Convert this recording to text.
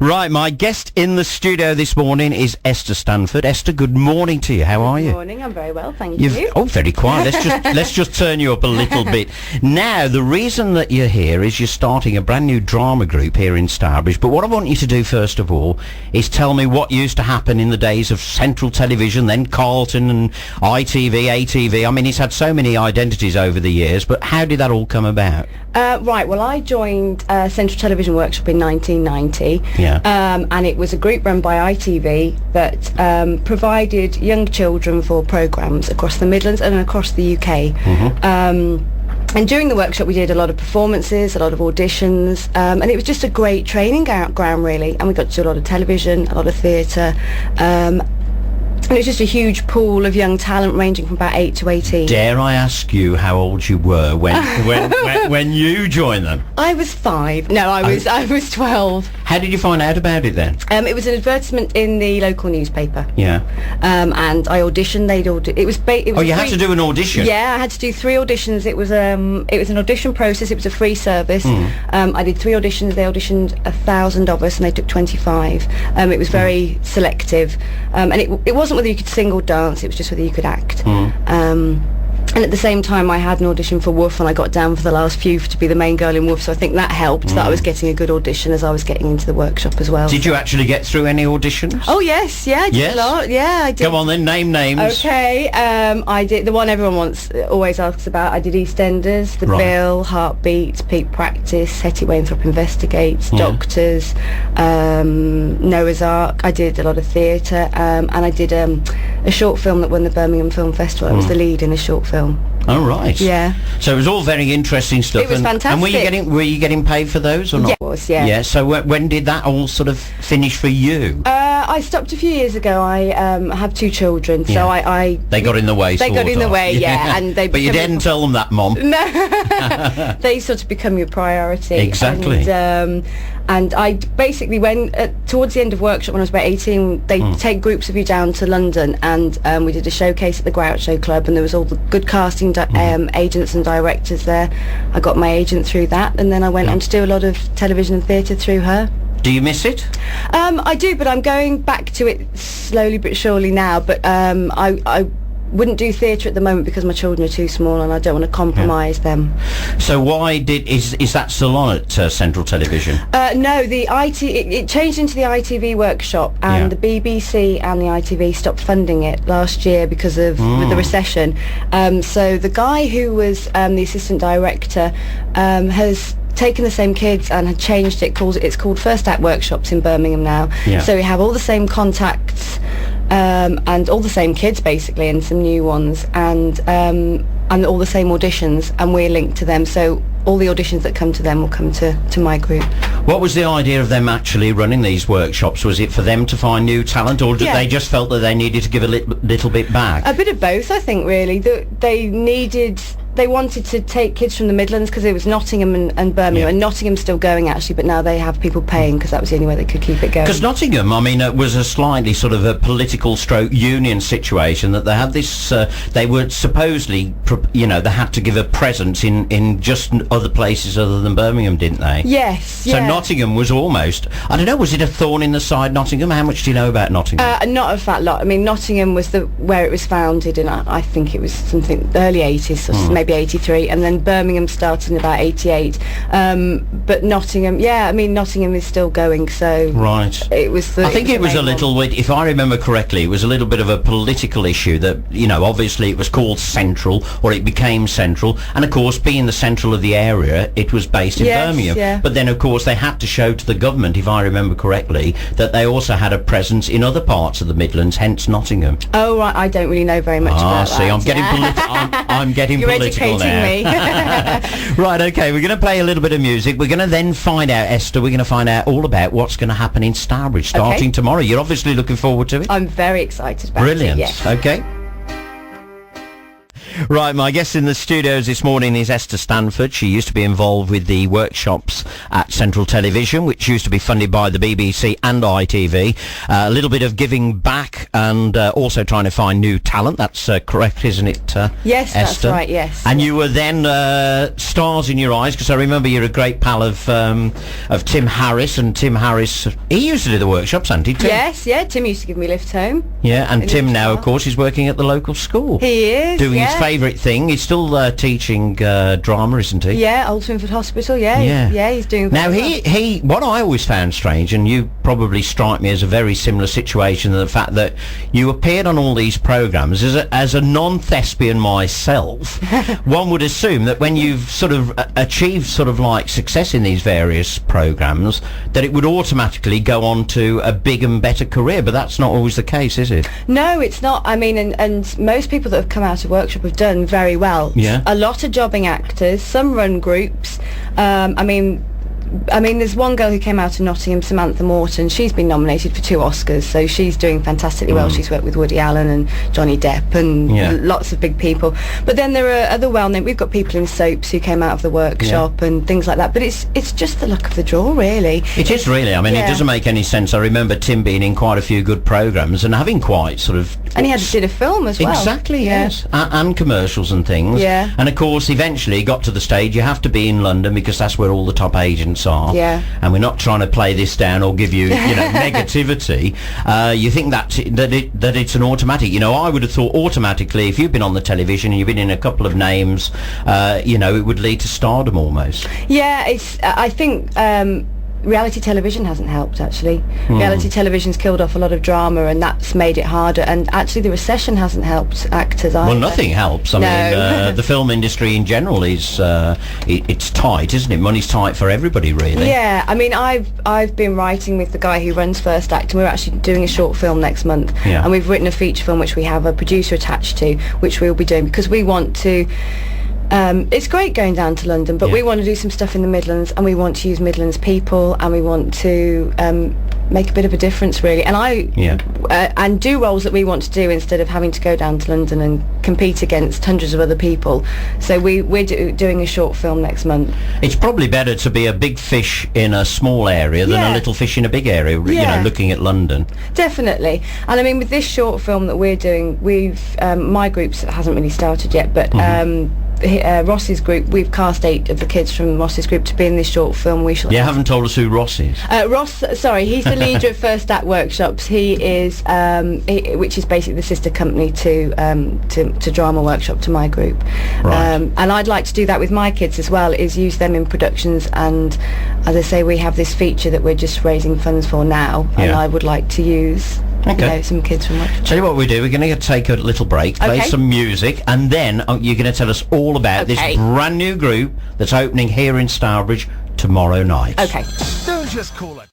Right, my guest in the studio this morning is Esther Stanford. Esther, good morning to you. How are you? Good morning, I'm very well, thank you. Oh, very quiet. Let's just turn you up a little bit. Now, the reason that you're here is you're starting a brand new drama group here in Stourbridge. But what I want you to do first of all is tell me what used to happen in the days of Central Television, then Carlton and ITV, ATV. I mean, it's had so many identities over the years, but how did that all come about? Right, well, I joined Central Television Workshop in 1990, and it was a group run by ITV that provided young children for programmes across the Midlands and across the UK. And during the workshop we did a lot of performances, a lot of auditions, and it was just a great training ground really, and we got to do a lot of television, a lot of theatre, and it was just a huge pool of young talent ranging from about 8 to 18. Dare I ask you how old you were when you joined them? I was 5. No, I was 12. How did you find out about it then? It was an advertisement in the local newspaper. Yeah. And I auditioned. It was you had to do an audition? Yeah, I had to do 3 auditions. It was an audition process. It was a free service. I did 3 auditions. They auditioned 1,000 of us, and they took 25. It was very selective, and it wasn't whether you could sing or dance, it was just whether you could act. And at the same time I had an audition for Woof, and I got down for the last few to be the main girl in Woof, so I think that helped, that I was getting a good audition as I was getting into the workshop as well. Did you actually get through any auditions? Oh yes, I did a lot. Yeah, I did. Come on then, name names. Okay, I did the one everyone always asks about. I did EastEnders, The Bill, Heartbeat, Peak Practice, Hetty Wainthorpe Investigates, Doctors, Noah's Ark. I did a lot of theatre, and I did a short film that won the Birmingham Film Festival. I was the lead in a short film. Oh right. Yeah. So it was all very interesting stuff. It was fantastic. And were you getting paid for those or not? Yeah, it was. Yeah. Yeah. So when did that all sort of finish for you? I stopped a few years ago. I have 2 children, so I they got in the way. They got in the way, and they. But you didn't tell them that, Mom. No. They sort of become your priority. Exactly. And I basically, when towards the end of workshop when I was about 18, they take groups of you down to London, and we did a showcase at the Groucho Club, and there was all the good casting agents and directors there. I got my agent through that, and then I went on to do a lot of television and theatre through her. Do you miss it? I do, but I'm going back to it slowly but surely now. But I wouldn't do theatre at the moment because my children are too small and I don't want to compromise them. So why is that still on at Central Television? No, it changed into the ITV workshop, and the BBC and the ITV stopped funding it last year because of the recession. So the guy who was the assistant director has taken the same kids and had changed it. It's called First Act Workshops in Birmingham now. So we have all the same contacts and all the same kids basically, and some new ones, and all the same auditions, and we're linked to them, so all the auditions that come to them will come to my group. What was the idea of them actually running these workshops? Was it for them to find new talent, or did they just felt that they needed to give a little bit back? A bit of both, I think, really. They wanted to take kids from the Midlands because it was Nottingham and Birmingham, and Nottingham's still going actually, but now they have people paying because that was the only way they could keep it going. Because Nottingham, I mean, it was a slightly sort of a political stroke union situation that they had this, they were supposedly, they had to give a presence in just other places other than Birmingham, didn't they? Yes, So Nottingham was almost, I don't know, was it a thorn in the side, Nottingham? How much do you know about Nottingham? Not a fat lot. I mean, Nottingham was where it was founded, and I think it was something early 80s, or maybe 83, and then Birmingham started in about 88. But Nottingham, Nottingham is still going, so... Right. I think it was a little bit, if I remember correctly, it was a little bit of a political issue that, obviously it was called Central, or it became Central, and of course, being the central of the area, it was based in Birmingham. Yeah. But then, of course, they had to show to the government, if I remember correctly, that they also had a presence in other parts of the Midlands, hence Nottingham. Oh, right, I don't really know very much about that. I'm getting You're political now. Me. Right, okay, we're going to play a little bit of music. We're going to then find out, Esther, we're going to find out all about what's going to happen in Stourbridge starting tomorrow. You're obviously looking forward to it? I'm very excited about Brilliant. it, yes. Okay. Right, my guest in the studios this morning is Esther Stanford. She used to be involved with the workshops at Central Television, which used to be funded by the BBC and ITV. A little bit of giving back and also trying to find new talent. That's correct, isn't it, Yes, Esther? that's right, yes. And you were then stars in your eyes, because I remember you're a great pal of Tim Harris, and Tim Harris, he used to do the workshops, hadn't he, Tim? Yes, yeah, Tim used to give me a lift home. Yeah, and Tim now, of course, is working at the local school. He is, doing his favourite thing. He's still teaching drama, isn't he? Yeah, Old Twinford Hospital, he's doing now, very well. he what I always found strange, and you probably strike me as a very similar situation, the fact that you appeared on all these programmes as a non-thespian myself. One would assume that when you've sort of achieved sort of like success in these various programmes, that it would automatically go on to a big and better career, but that's not always the case, is it? No, it's not. I mean, and most people that have come out of workshop have done very well. Yeah. A lot of jobbing actors, some run groups. I mean, there's one girl who came out of Nottingham, Samantha Morton. She's been nominated for 2 Oscars, so she's doing fantastically well. She's worked with Woody Allen and Johnny Depp and lots of big people. But then there are other well-known. We've got people in soaps who came out of the workshop and things like that. But it's just the luck of the draw, really. It is really. I mean, it doesn't make any sense. I remember Tim being in quite a few good programmes and having quite sort of... And he had to do a film as well. Exactly, yes. And commercials and things. Yeah. And of course, eventually got to the stage, you have to be in London because that's where all the top agents are. Yeah. And we're not trying to play this down or give you, negativity. You think that it's an automatic. I would have thought automatically, if you've been on the television and you've been in a couple of names, it would lead to stardom almost. Yeah, I think reality television hasn't helped, actually. Reality television's killed off a lot of drama, and that's made it harder. And actually, the recession hasn't helped actors either. Well, nothing helps. I mean, the film industry in general is it's tight, isn't it? Money's tight for everybody, really. Yeah, I mean, I've been writing with the guy who runs First Act, and we're actually doing a short film next month. Yeah. And we've written a feature film which we have a producer attached to, which we'll be doing because we want to. It's great going down to London, but we want to do some stuff in the Midlands, and we want to use Midlands people, and we want to make a bit of a difference, really. And and do roles that we want to do instead of having to go down to London and compete against hundreds of other people. So we're doing a short film next month. It's probably better to be a big fish in a small area than a little fish in a big area, looking at London. Definitely. And I mean, with this short film that we're doing, my group hasn't really started yet, but Ross's group, we've cast 8 of the kids from Ross's group to be in this short film. We shall. You haven't told us who Ross is. Ross, sorry, he's the leader of First Act Workshops. He is, which is basically the sister company to Drama Workshop, to my group. Right. And I'd like to do that with my kids as well, is use them in productions. And as I say, we have this feature that we're just raising funds for now, and I would like to use. Some kids from Workshop. Tell you what we do, we're going to take a little break, play some music, and then you're going to tell us all about this brand new group that's opening here in Stourbridge tomorrow night. Okay. Don't just call it.